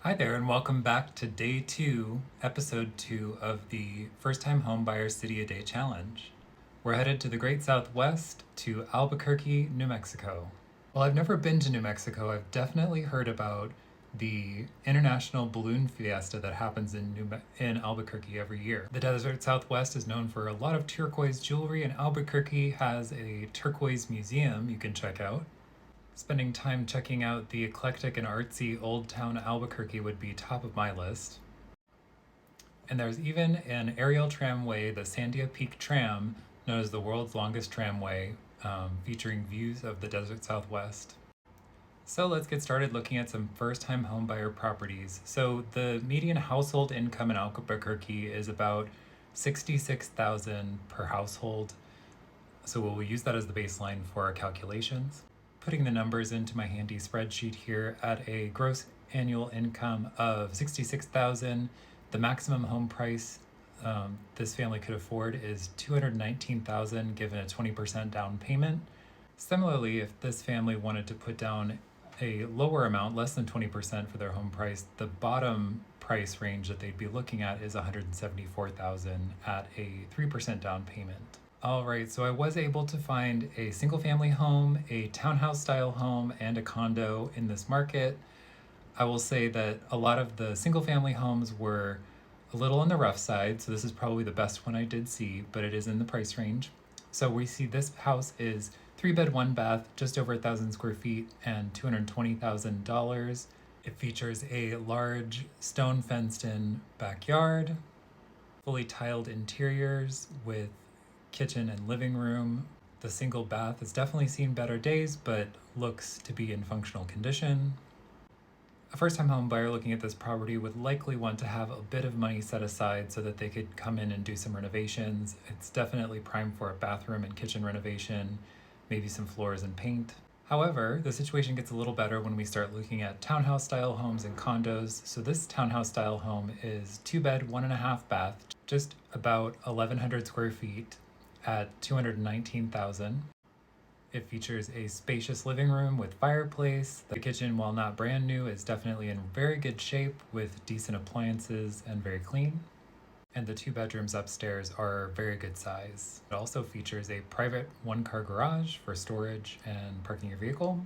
Hi there, and welcome back to day 2, episode 2 of the First Time Homebuyer City a Day Challenge. We're headed to the Great Southwest to Albuquerque, New Mexico. While I've never been to New Mexico, I've definitely heard about the International Balloon Fiesta that happens in Albuquerque every year. The Desert Southwest is known for a lot of turquoise jewelry, and Albuquerque has a turquoise museum you can check out. Spending time checking out the eclectic and artsy Old Town Albuquerque would be top of my list. And there's even an aerial tramway, the Sandia Peak Tram, known as the world's longest tramway, featuring views of the Desert Southwest. So let's get started looking at some first-time homebuyer properties. So the median household income in Albuquerque is about $66,000 per household. So we'll use that as the baseline for our calculations. Putting the numbers into my handy spreadsheet here, at a gross annual income of $66,000, the maximum home price this family could afford is $219,000 given a 20% down payment. Similarly, if this family wanted to put down a lower amount, less than 20% for their home price, the bottom price range that they'd be looking at is $174,000 at a 3% down payment. All right, so I was able to find a single family home, a townhouse style home, and a condo in this market. I will say that a lot of the single family homes were a little on the rough side, so this is probably the best one I did see, but it is in the price range. So we see this house is 3-bed, 1-bath, just over 1,000 square feet, and $220,000. It features a large stone fenced in backyard, fully tiled interiors with kitchen and living room. The single bath has definitely seen better days, but looks to be in functional condition. A first-time home buyer looking at this property would likely want to have a bit of money set aside so that they could come in and do some renovations. It's definitely prime for a bathroom and kitchen renovation, maybe some floors and paint. However, the situation gets a little better when we start looking at townhouse style homes and condos. So this townhouse style home is 2-bed, 1.5-bath, just about 1,100 square feet at $219,000. It features a spacious living room with fireplace. The kitchen, while not brand new, is definitely in very good shape with decent appliances and very clean. And the 2 bedrooms upstairs are very good size. It also features a private 1-car garage for storage and parking your vehicle.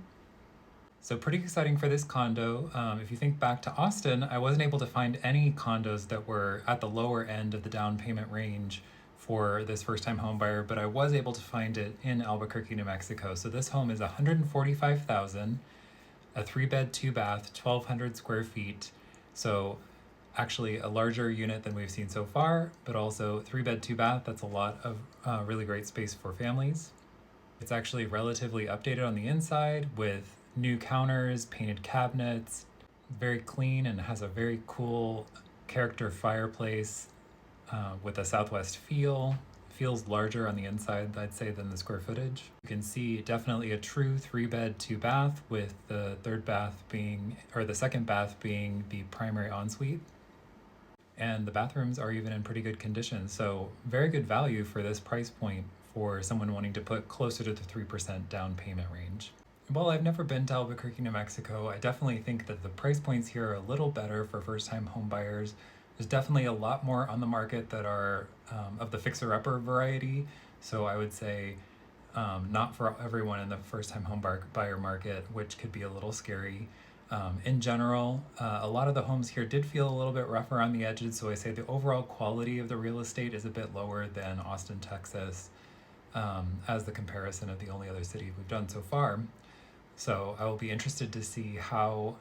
So pretty exciting for this condo. If you think back to Austin, I wasn't able to find any condos that were at the lower end of the down payment range for this first-time home buyer, but I was able to find it in Albuquerque, New Mexico. So this home is $145,000, a 3-bed, 2-bath, 1,200 square feet. So actually a larger unit than we've seen so far, but also 3-bed, 2-bath. That's a lot of really great space for families. It's actually relatively updated on the inside with new counters, painted cabinets, very clean, and has a very cool character fireplace with a Southwest feel. Feels larger on the inside, I'd say, than the square footage. You can see definitely a true 3-bed, 2-bath with the second bath being the primary ensuite. And the bathrooms are even in pretty good condition. So very good value for this price point for someone wanting to put closer to the 3% down payment range. While I've never been to Albuquerque, New Mexico, I definitely think that the price points here are a little better for first-time home buyers. There's definitely a lot more on the market that are of the fixer-upper variety. So I would say not for everyone in the first-time home buyer market, which could be a little scary. In general, a lot of the homes here did feel a little bit rough around the edges, so I say the overall quality of the real estate is a bit lower than Austin, Texas, as the comparison of the only other city we've done so far. So I will be interested to see how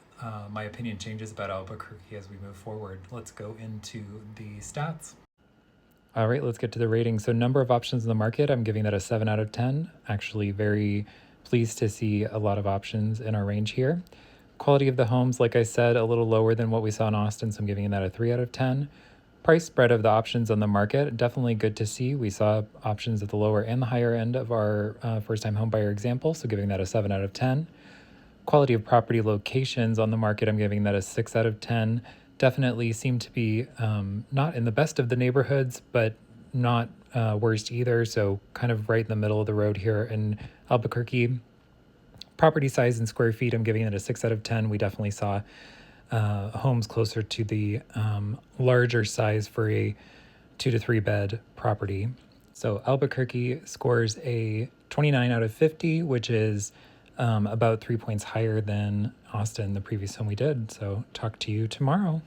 my opinion changes about Albuquerque as we move forward. Let's go into the stats. All right, let's get to the rating. So number of options in the market, I'm giving that a 7 out of 10. Actually very pleased to see a lot of options in our range here. Quality of the homes, like I said, a little lower than what we saw in Austin, so I'm giving that a 3 out of 10. Price spread of the options on the market, definitely good to see. We saw options at the lower and the higher end of our first-time homebuyer example, so giving that a 7 out of 10. Quality of property locations on the market, I'm giving that a 6 out of 10. Definitely seem to be not in the best of the neighborhoods, but not worst either, so kind of right in the middle of the road here in Albuquerque. Property size in square feet, I'm giving it a 6 out of 10. We definitely saw homes closer to the larger size for a 2 to 3 bed property. So Albuquerque scores a 29 out of 50, which is about 3 points higher than Austin, the previous home we did. So talk to you tomorrow.